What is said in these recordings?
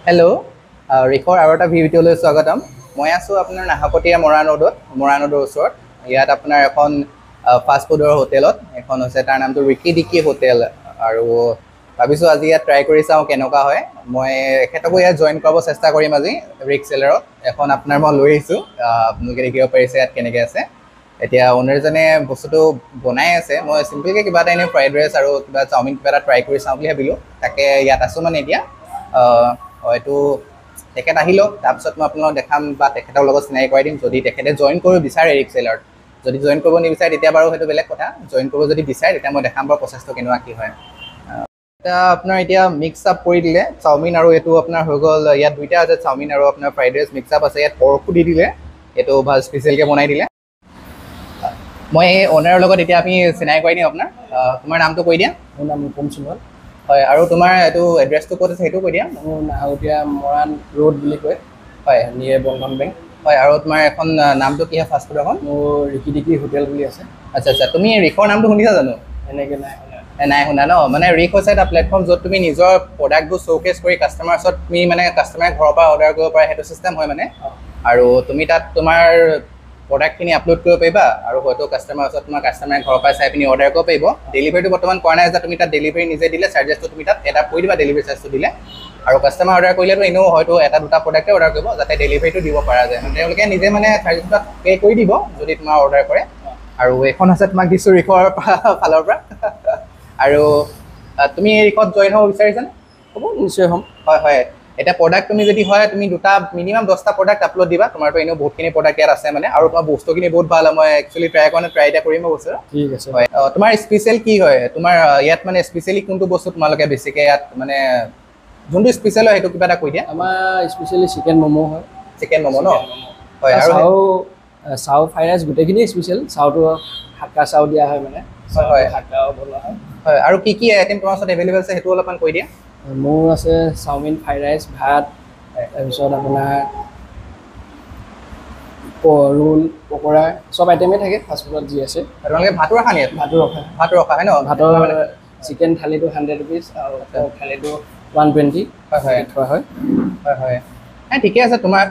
Hello' ৰিখৰ আৰু এটা ভিডিঅ'লৈ স্বাগতম। মই আছোঁ আপোনাৰ নাহৰকটীয়া মৰাণৰ ওচৰত। ইয়াত আপোনাৰ এখন ফাষ্ট ফুডৰ হোটেলত, এখন হৈছে তাৰ নামটো ৰিকি ডিকি হোটেল। আৰু ভাবিছোঁ আজি ইয়াত ট্ৰাই কৰি চাওঁ কেনেকুৱা হয়। মই এখেতকো ইয়াত জইন কৰাব চেষ্টা কৰিম আজি ৰিক চেলাৰত। এখন আপোনাৰ মই লৈ আহিছোঁ, আপোনালোকে দেখিব পাৰিছে ইয়াত কেনেকৈ আছে। এতিয়া অ'নাৰজনে বস্তুটো বনাই আছে। মই চিম্পলকৈ কিবা এটা এনেই ফ্ৰাইড ৰাইচ আৰু কিবা চাওমিন কিবা এটা ট্ৰাই কৰি চাওঁ বুলি ভাবিলোঁ। তাকে ইয়াত আছোঁ মানে এতিয়া। হয়তো তেখেত আহি লওক, তাৰপিছত মই আপোনালোকক দেখাম বা তেখেতৰ লগত চিনাকি কৰাই দিম। যদি তেখেতে জইন কৰিব বিচাৰে ৰিক চেলাৰত, যদি জইন কৰিব নিবিচাৰে তেতিয়া বাৰু সেইটো বেলেগ কথা। জইন কৰিব যদি বিচাৰে তেতিয়া মই দেখাম বাৰু প্ৰচেছটো কেনেকুৱা কি হয়। এতিয়া আপোনাৰ এতিয়া মিক্স আপ কৰি দিলে চাওমিন আৰু এইটো আপোনাৰ হৈ গ'ল। ইয়াত দুইটা আছে, চাওমিন আৰু আপোনাৰ ফ্ৰাইড ৰাইচ মিক্স আপ আছে। ইয়াত পৰ্কো দি দিলে, এইটো ভাল স্পেচিয়েলকৈ বনাই দিলে। মই এই অ'নাৰৰ লগত এতিয়া আমি চিনাকি কৰাই দিম আপোনাক। তোমাৰ নামটো কৈ দিয়া। মোৰ নাম ৰূপম সোণোৱাল। হয়, আৰু তোমাৰ এইটো এড্ৰেছটো ক'ত আছে সেইটো কৈ দিয়া। মোৰ নাহৰকটীয়া মৰাণ ৰোড বুলি কয়। হয়, নিয়েৰ বন্ধন বেংক। হয়, আৰু তোমাৰ এখন নামটো কি হয় ফাষ্ট ফুড এখন? মোৰ ৰিকি ডিকি হোটেল বুলি আছে। আচ্ছা আচ্ছা, তুমি ৰিকৰ নামটো শুনিছা জানো? এনেকৈ নাই শুনা। নাই শুনা ন? মানে ৰিক হৈছে এটা প্লেটফৰ্ম য'ত তুমি নিজৰ প্ৰডাক্টবোৰ শ্ব'কেছ কৰি কাষ্টমাৰৰ ওচৰত তুমি মানে কাষ্টমাৰে ঘৰৰ পৰা অৰ্ডাৰ কৰিব পাৰে, সেইটো চিষ্টেম হয় মানে। আৰু তুমি তাত তোমাৰ প্ৰডাক্টখিনি আপলোড কৰিব পাৰিবা আৰু হয়তো কাষ্টমাৰৰ ওচৰত তোমাৰ কাষ্টমাৰে ঘৰৰ পৰা চাই পিনি অৰ্ডাৰ কৰিব পাৰিব। ডেলিভাৰীটো বৰ্তমান কৰা নাই যে তুমি তাত ডেলিভাৰী নিজে দিলে চাৰ্জেছটো তুমি তাত এটা কৰি দিবা, ডেলিভাৰী চাৰ্জটো দিলে। আৰু কাষ্টমাৰ অৰ্ডাৰ কৰিলেতো এনেও হয়তো এটা দুটা প্ৰডাক্টে অৰ্ডাৰ কৰিব, যাতে ডেলিভাৰীটো দিব পৰা যায়। তেওঁলোকে নিজে মানে চাৰ্জেছটো তাত পে' কৰি দিব যদি তোমাৰ অৰ্ডাৰ কৰে। আৰু এইখন আছে তোমাক দিছোঁ ৰিকৰ ফালৰ পৰা। আৰু তুমি এই ৰিকত জইন হ'ব বিচাৰিছানে? হ'ব, নিশ্চয় হ'ম। হয় হয়, এতিয়া প্ৰডাক্ট তুমি যদি হয় তুমি মিনিমাম 10টা প্ৰডাক্ট আপলোড দিবা। তোমাৰতো এনেও বহুতখিনি প্ৰডাক্ট ইয়াত আছে মানে, আৰু তোমাৰ বস্তুখিনি বহুত ভাল হয়। মই একচুৱেলি ট্ৰাই এটা কৰিম বস্তু। ঠিক আছে। হয়, তোমাৰ স্পেচিয়েল কি হয়? তোমাৰ ইয়াত মানে স্পেচিয়েলি কোনটো বস্তু তোমালোকে বেছিকৈ ইয়াত মানে যোনটো স্পেচিয়েল হয় সেইটো কিবা এটা কৈ দিয়া। আমাৰ স্পেচিয়েলি চিকেন ম'ম' হয়। চিকেন ম'ম' ন? হয়, আৰু চাও ফ্ৰাইড ৰাইচ গোটেইখিনি স্পেচিয়েল। চাওটো হাক্কা চাও দিয়া হয় মানে। হয় হাক্কাও বনোৱা হয়। হয়, আৰু কি কি আইটেম তোমাৰ ওচৰত এভেইলেবল আছে সেইটো অলপমান কৈ দিয়া। মোৰ আছে চাওমিন, ফ্ৰাইড ৰাইচ, ভাত, তাৰপিছত আপোনাৰ ৰোল, পকৰা, চব আইটেমেই থাকে ফাষ্টফুডত যি আছে। তোমালোকে ভাতো ৰাখা নি? ভাতো ৰখা হয় ন? ভাতৰ চিকেন থালিটো 100 ৰুপিজ আৰু পৰ্ক থালিটো 120 থোৱা হয়। হয় হয়, ঠিকে আছে। তোমাৰ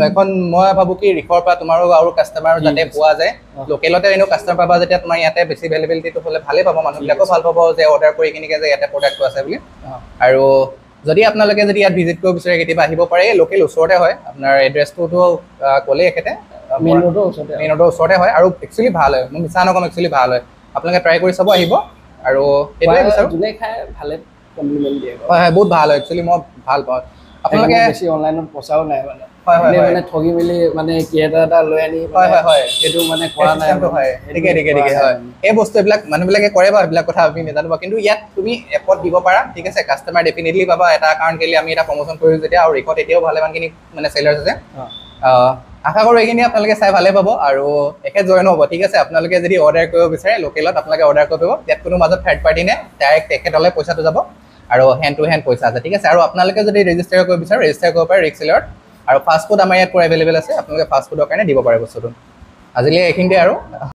এখন মই ভাবোঁ কি ৰিকৰ পৰা তোমাৰো আৰু কাষ্টমাৰ যাতে পোৱা যায়। লোকেলতে এনেও কাষ্টমাৰ পাবা যেতিয়া তোমাৰ ইয়াতে বেছি এভেইলেবিলিটিটো হ'লে ভালেই পাব, মানুহবিলাকো ভাল পাব যে অৰ্ডাৰ কৰি কিনিকে যে ইয়াতে প্ৰডাক্টটো আছে বুলি। আৰু যদি আপোনালোকে যদি ইয়াত ভিজিট কৰিব বিচাৰে কেতিয়াবা আহিব পাৰে। লোকেল ওচৰতে হয়, আপোনাৰ এড্ৰেছটোতো ক'লেই এখেতে। মেইন ৰোডৰ ওচৰতে হয় আৰু একচুৱেলি ভাল হয়। মই মিছা নকম, একচুৱেলি ভাল হয়। আপোনালোকে ট্ৰাই কৰি চাব, আহিব। আৰু সেইটোৱে বিচাৰোঁ। যোনে খাই ভালে কমপ্লিমেণ্ট দিয়ে। হয় হয়, বহুত ভাল হয়। একচুৱেলি মই ভাল পাওঁ। আপোনালোকে বেছি অনলাইনত পইচাও নাই মানে। হয় হয় মানে ঠগি মেলি মানে ক্ৰিয়েটাৰ এটা লৈ আনি সেইটো মানে কৰা নাই। হয়, ঠিকে হয়। এই বস্তুবিলাক মানুহবিলাকে কৰে বাৰু, সেইবিলাক কথা আমি নাজানো বাৰু। কিন্তু ইয়াত তুমি এপত দিব পাৰা, ঠিক আছে। কাষ্টমাৰ ডেফিনেটলি পাবা। এটা কাৰণ কেলৈ আমি এটা প্ৰমোশ্যন কৰিছোঁ যেতিয়া, আৰু ৰিকত এতিয়াও ভালেমানখিনি মানে চেলাৰ্ছ আছে। আশা কৰোঁ এইখিনি আপোনালোকে চাই ভালে পাব আৰু একে জইন হ'ব, ঠিক আছে। আপোনালোকে যদি অৰ্ডাৰ কৰিব বিচাৰে লোকেলত, আপোনালোকে অৰ্ডাৰ কৰিব পাৰিব। ইয়াত কোনো মাজত থাৰ্ড পাৰ্টি নাই, ডাইৰেক্ট তেখেতলৈ পইচাটো যাব আৰু হেণ্ড টু হেণ্ড পইচা আছে, ঠিক আছে। আৰু আপোনালোকে যদি ৰেজিষ্টাৰ কৰিব বিচাৰে, ৰেজিষ্টাৰ কৰিব পাৰে ৰিক চেলাৰত। আৰু ফাষ্ট ফুড আমাৰ ইয়াত পুৰা এভেইলেবল আছে, আপোনালোকে ফাষ্ট ফুডৰ কাৰণে দিব পাৰে বস্তুটো। আজিলৈ এইখিনিতে আৰু